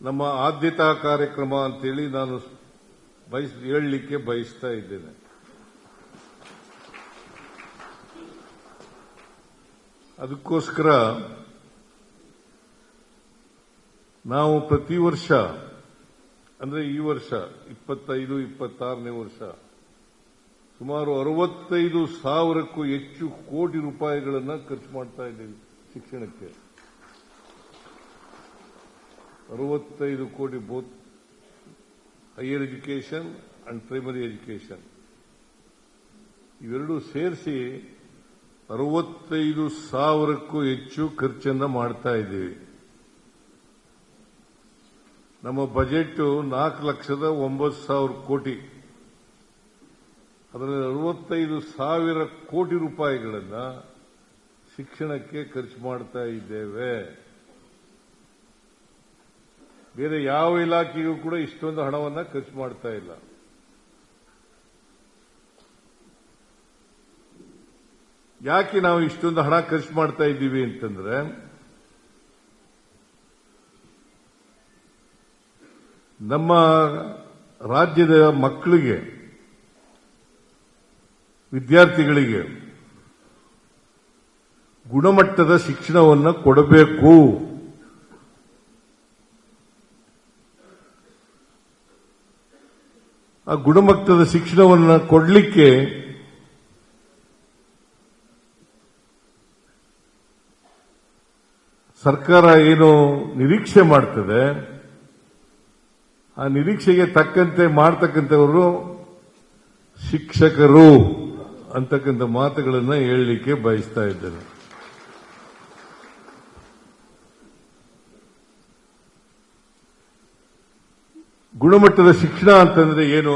ನಮ್ಮ ಆದ್ಯತಾ ಕಾರ್ಯಕ್ರಮ ಅಂತೇಳಿ ನಾನು ಹೇಳಲಿಕ್ಕೆ ಬಯಸ್ತಾ ಇದ್ದೇನೆ. ಅದಕ್ಕೋಸ್ಕರ ನಾವು ಪ್ರತಿ ವರ್ಷ ಅಂದ್ರೆ ಈ ವರ್ಷ 25-26ನೇ ವರ್ಷ ಸುಮಾರು 65,000ಕ್ಕೂ ಹೆಚ್ಚು ಕೋಟಿ ರೂಪಾಯಿಗಳನ್ನು ಖರ್ಚು ಮಾಡ್ತಾ ಇದ್ದೀವಿ ಶಿಕ್ಷಣಕ್ಕೆ. 65 ಕೋಟಿ both higher education and primary education ಇವೆರಡೂ ಸೇರಿಸಿ 65,000ಕ್ಕೂ ಹೆಚ್ಚು ಖರ್ಚನ್ನು ಮಾಡ್ತಾ ಇದ್ದೀವಿ. ನಮ್ಮ ಬಜೆಟ್ 4,09,000 ಕೋಟಿ. ಅದರಲ್ಲಿ 65,000 ಕೋಟಿ ರೂಪಾಯಿಗಳನ್ನು ಶಿಕ್ಷಣಕ್ಕೆ ಖರ್ಚು ಮಾಡ್ತಾ ಇದ್ದೇವೆ. ಬೇರೆ ಯಾವ ಇಲಾಖೆಗೂ ಕೂಡ ಇಷ್ಟೊಂದು ಹಣವನ್ನು ಖರ್ಚು ಮಾಡ್ತಾ ಇಲ್ಲ. ಯಾಕೆ ನಾವು ಇಷ್ಟೊಂದು ಹಣ ಖರ್ಚು ಮಾಡ್ತಾ ಇದ್ದೀವಿ ಅಂತಂದ್ರೆ, ನಮ್ಮ ರಾಜ್ಯದ ಮಕ್ಕಳಿಗೆ, ವಿದ್ಯಾರ್ಥಿಗಳಿಗೆ ಗುಣಮಟ್ಟದ ಶಿಕ್ಷಣವನ್ನು ಕೊಡಬೇಕು. ಆ ಗುಣಮಟ್ಟದ ಶಿಕ್ಷಣವನ್ನು ಕೊಡಲಿಕ್ಕೆ ಸರ್ಕಾರ ಏನು ನಿರೀಕ್ಷೆ ಮಾಡ್ತದೆ, ಆ ನಿರೀಕ್ಷೆಗೆ ತಕ್ಕಂತೆ ಮಾಡ್ತಕ್ಕಂಥವರು ಶಿಕ್ಷಕರು ಅಂತಕ್ಕಂಥ ಮಾತುಗಳನ್ನು ಹೇಳಲಿಕ್ಕೆ ಬಯಸ್ತಾ ಇದ್ದೇನೆ. ಗುಣಮಟ್ಟದ ಶಿಕ್ಷಣ ಅಂತಂದ್ರೆ ಏನು?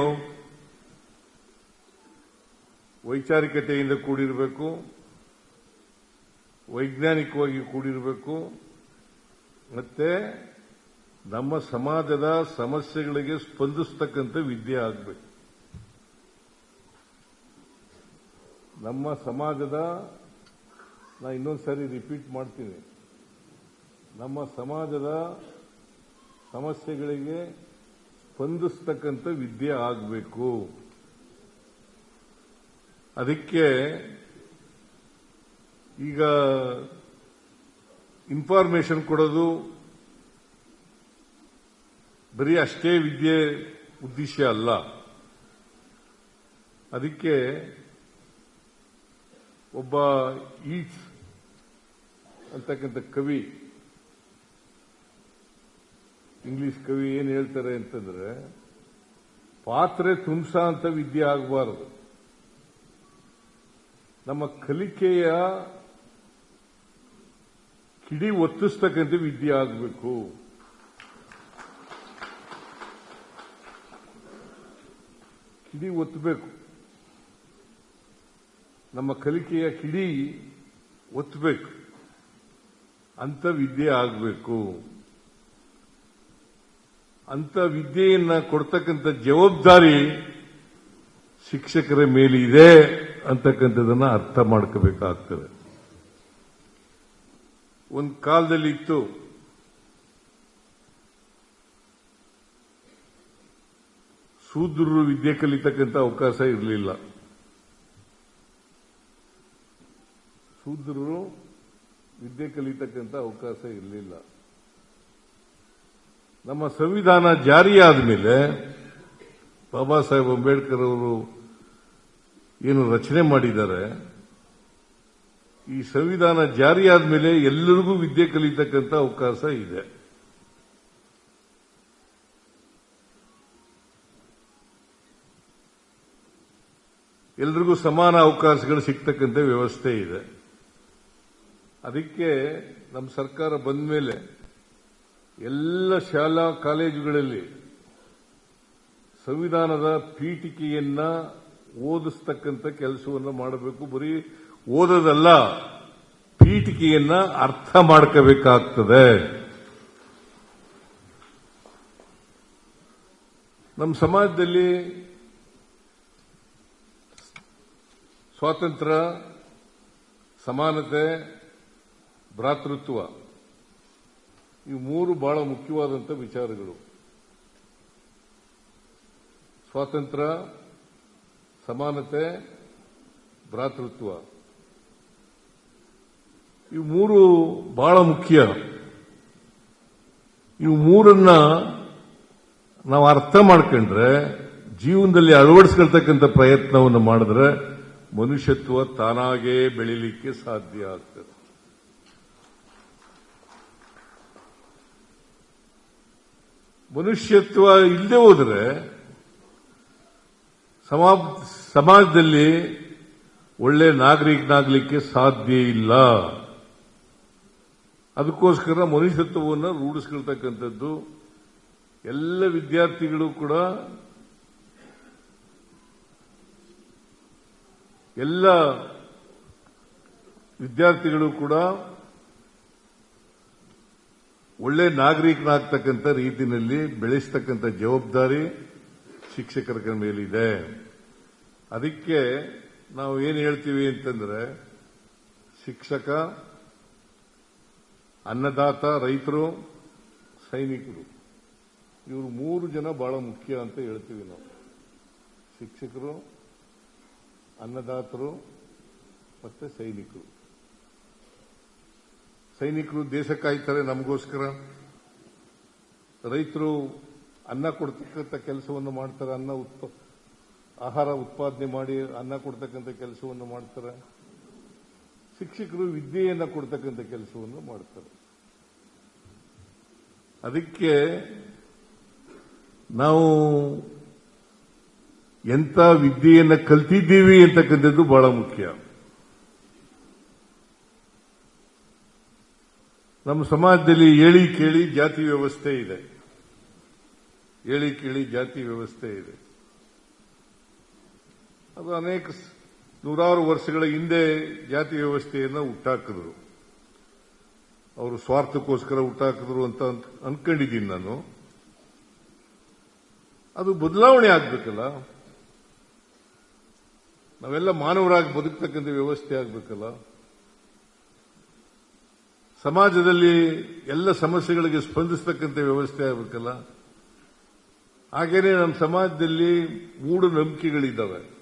ವೈಚಾರಿಕತೆಯಿಂದ ಕೂಡಿರಬೇಕು, ವೈಜ್ಞಾನಿಕವಾಗಿ ಕೂಡಿರಬೇಕು, ಮತ್ತೆ ನಮ್ಮ ಸಮಾಜದ ಸಮಸ್ಯೆಗಳಿಗೆ ಸ್ಪಂದಿಸತಕ್ಕಂಥ ವಿದ್ಯೆ ಆಗಬೇಕು. ನಮ್ಮ ಸಮಾಜದ, ನಾ ಇನ್ನೊಂದು ಸಾರಿ ರಿಪೀಟ್ ಮಾಡ್ತೀನಿ, ನಮ್ಮ ಸಮಾಜದ ಸಮಸ್ಯೆಗಳಿಗೆ ಸ್ಪಂದಿಸತಕ್ಕಂಥ ವಿದ್ಯೆ ಆಗಬೇಕು. ಅದಕ್ಕೆ ಈಗ ಇನ್ಫಾರ್ಮೇಶನ್ ಕೊಡೋದು ಬರೀ ಅಷ್ಟೇ ವಿದ್ಯೆ ಉದ್ದೇಶ ಅಲ್ಲ. ಅದಕ್ಕೆ ಒಬ್ಬ ಈಟ್ಸ್ ಅಂತಕ್ಕಂಥ ಕವಿ, ಇಂಗ್ಲಿಷ್ ಕವಿ ಏನ್ ಹೇಳ್ತಾರೆ ಅಂತಂದ್ರೆ, ಪಾತ್ರೆ ತುಂಬಿಸ ಅಂತ ವಿದ್ಯೆ ಆಗಬಾರದು. ನಮ್ಮ ಕಲಿಕೆಯ ಕಿಡಿ ಒತ್ತಿಸ್ತಕ್ಕಂಥ ವಿದ್ಯೆ ಆಗಬೇಕು. ಕಿಡಿ ಒತ್ತಬೇಕು, ನಮ್ಮ ಕಲಿಕೆಯ ಕಿಡಿ ಒತ್ತಬೇಕು ಅಂತ ವಿದ್ಯೆ ಆಗಬೇಕು. ಅಂತ ವಿದ್ಯೆಯನ್ನ ಕೊಡ್ತಕ್ಕಂಥ ಜವಾಬ್ದಾರಿ ಶಿಕ್ಷಕರ ಮೇಲಿದೆ ಅಂತಕ್ಕಂಥದನ್ನ ಅರ್ಥ ಮಾಡ್ಕೋಬೇಕಾಗ್ತದೆ. ಒಂದು ಕಾಲದಲ್ಲಿ ಇತ್ತು, ಶೂದ್ರರು ವಿದ್ಯೆ ಕಲಿತಕ್ಕಂಥ ಅವಕಾಶ ಇರಲಿಲ್ಲ. ಶೂದ್ರರು ವಿದ್ಯೆ ಕಲಿತಕ್ಕಂಥ ಅವಕಾಶ ಇರಲಿಲ್ಲ. ನಮ್ಮ ಸಂವಿಧಾನ ಜಾರಿಯಾದ ಮೇಲೆ ಬಾಬಾ ಸಾಹೇಬ್ ಅಂಬೇಡ್ಕರ್ ಅವರು ಏನು ರಚನೆ ಮಾಡಿದ್ದಾರೆ, ಈ ಸಂವಿಧಾನ ಜಾರಿಯಾದ ಮೇಲೆ ಎಲ್ಲರಿಗೂ ವಿದ್ಯೆ ಕಲಿತಕ್ಕಂಥ ಅವಕಾಶ ಇದೆ. ಎಲ್ರಿಗೂ ಸಮಾನ ಅವಕಾಶಗಳು ಸಿಗ್ತಕ್ಕಂಥ ವ್ಯವಸ್ಥೆ ಇದೆ. ಅದಕ್ಕೆ ನಮ್ಮ ಸರ್ಕಾರ ಬಂದ ಮೇಲೆ ಎಲ್ಲ ಶಾಲಾ ಕಾಲೇಜುಗಳಲ್ಲಿ ಸಂವಿಧಾನದ ಪೀಠಿಕೆಯನ್ನ ಓದಿಸ್ತಕ್ಕಂಥ ಕೆಲಸವನ್ನು ಮಾಡಬೇಕು. ಬರೀ ಓದೋದಲ್ಲ, ಪೀಠಿಕೆಯನ್ನ ಅರ್ಥ ಮಾಡ್ಕೋಬೇಕಾಗ್ತದೆ. ನಮ್ಮ ಸಮಾಜದಲ್ಲಿ ಸ್ವಾತಂತ್ರ್ಯ, ಸಮಾನತೆ, ಭ್ರಾತೃತ್ವ ಈ ಮೂರು ಬಹಳ ಮುಖ್ಯವಾದಂಥ ವಿಚಾರಗಳು. ಸ್ವಾತಂತ್ರ್ಯ, ಸಮಾನತೆ, ಭ್ರಾತೃತ್ವ. ಇವು ಮೂರು ಬಹಳ ಮುಖ್ಯ. ಇವು ಮೂರನ್ನ ನಾವು ಅರ್ಥ ಮಾಡ್ಕೊಂಡ್ರೆ, ಜೀವನದಲ್ಲಿ ಅಳವಡಿಸ್ಕೊಳ್ತಕ್ಕಂಥ ಪ್ರಯತ್ನವನ್ನು ಮಾಡಿದ್ರೆ ಮನುಷ್ಯತ್ವ ತಾನಾಗೇ ಬೆಳೀಲಿಕ್ಕೆ ಸಾಧ್ಯ ಆಗ್ತದೆ. ಮನುಷ್ಯತ್ವ ಇಲ್ಲದೆ ಹೋದರೆ ಸಮಾಜದಲ್ಲಿ ಒಳ್ಳೆ ನಾಗರಿಕನಾಗಲಿಕ್ಕೆ ಸಾಧ್ಯ ಇಲ್ಲ. ಅದಕ್ಕೋಸ್ಕರ ಮನುಷ್ಯತ್ವವನ್ನು ರೂಢಿಸ್ಕೊಳ್ತಕ್ಕಂಥದ್ದು ಎಲ್ಲ ವಿದ್ಯಾರ್ಥಿಗಳು ಕೂಡ ಒಳ್ಳೆ ನಾಗರಿಕನಾಗ್ತಕ್ಕಂಥ ರೀತಿಯಲ್ಲಿ ಬೆಳೆಸ್ತಕ್ಕಂಥ ಜವಾಬ್ದಾರಿ ಶಿಕ್ಷಕರ ಮೇಲಿದೆ. ಅದಕ್ಕೆ ನಾವು ಏನು ಹೇಳ್ತೀವಿ ಅಂತಂದ್ರೆ, ಶಿಕ್ಷಕ, ಅನ್ನದಾತ, ರೈತರು, ಸೈನಿಕರು, ಇವರು ಮೂರು ಜನ ಬಹಳ ಮುಖ್ಯ ಅಂತ ಹೇಳ್ತೀವಿ ನಾವು. ಶಿಕ್ಷಕರು, ಅನ್ನದಾತರು ಮತ್ತೆ ಸೈನಿಕರು. ಸೈನಿಕರು ದೇಶ ಕಾಯ್ತಾರೆ ನಮಗೋಸ್ಕರ. ರೈತರು ಅನ್ನ ಕೊಡ್ತಕ್ಕಂಥ ಕೆಲಸವನ್ನು ಮಾಡ್ತಾರೆ, ಆಹಾರ ಉತ್ಪಾದನೆ ಮಾಡಿ ಅನ್ನ ಕೊಡ್ತಕ್ಕಂಥ ಕೆಲಸವನ್ನು ಮಾಡ್ತಾರೆ. ಶಿಕ್ಷಕರು ವಿದ್ಯೆಯನ್ನು ಕೊಡ್ತಕ್ಕಂಥ ಕೆಲಸವನ್ನು ಮಾಡ್ತಾರೆ. ಅದಕ್ಕೆ ನಾವು ಎಂಥ ವಿದ್ಯೆಯನ್ನು ಕಲ್ತಿದ್ದೀವಿ ಅಂತಕ್ಕಂಥದ್ದು ಬಹಳ ಮುಖ್ಯ. ನಮ್ಮ ಸಮಾಜದಲ್ಲಿ ಹೇಳಿ ಕೇಳಿ ಜಾತಿ ವ್ಯವಸ್ಥೆ ಇದೆ. ಹೇಳಿ ಕೇಳಿ ಜಾತಿ ವ್ಯವಸ್ಥೆ ಇದೆ. ಅದು ಅನೇಕ ನೂರಾರು ವರ್ಷಗಳ ಹಿಂದೆ ಜಾತಿ ವ್ಯವಸ್ಥೆಯನ್ನು ಹುಟ್ಟಾಕಿದ್ರು. ಅವರು ಸ್ವಾರ್ಥಕ್ಕೋಸ್ಕರ ಹುಟ್ಟಾಕಿದ್ರು ಅಂತ ಅನ್ಕೊಂಡಿದ್ದೀನಿ ನಾನು. ಅದು ಬದಲಾವಣೆ ಆಗ್ಬೇಕಲ್ಲ. ನಾವೆಲ್ಲ ಮಾನವರಾಗಿ ಬದುಕ್ತಕ್ಕಂಥ ವ್ಯವಸ್ಥೆ ಆಗ್ಬೇಕಲ್ಲ. ಸಮಾಜದಲ್ಲಿ ಎಲ್ಲ ಸಮಸ್ಯೆಗಳಿಗೆ ಸ್ಪಂದಿಸತಕ್ಕಂಥ ವ್ಯವಸ್ಥೆ ಆಗಬೇಕಲ್ಲ. ಹಾಗೇನೆ ನಮ್ಮ ಸಮಾಜದಲ್ಲಿ ಮೂಢನಂಬಿಕೆಗಳಿದ್ದಾವೆ.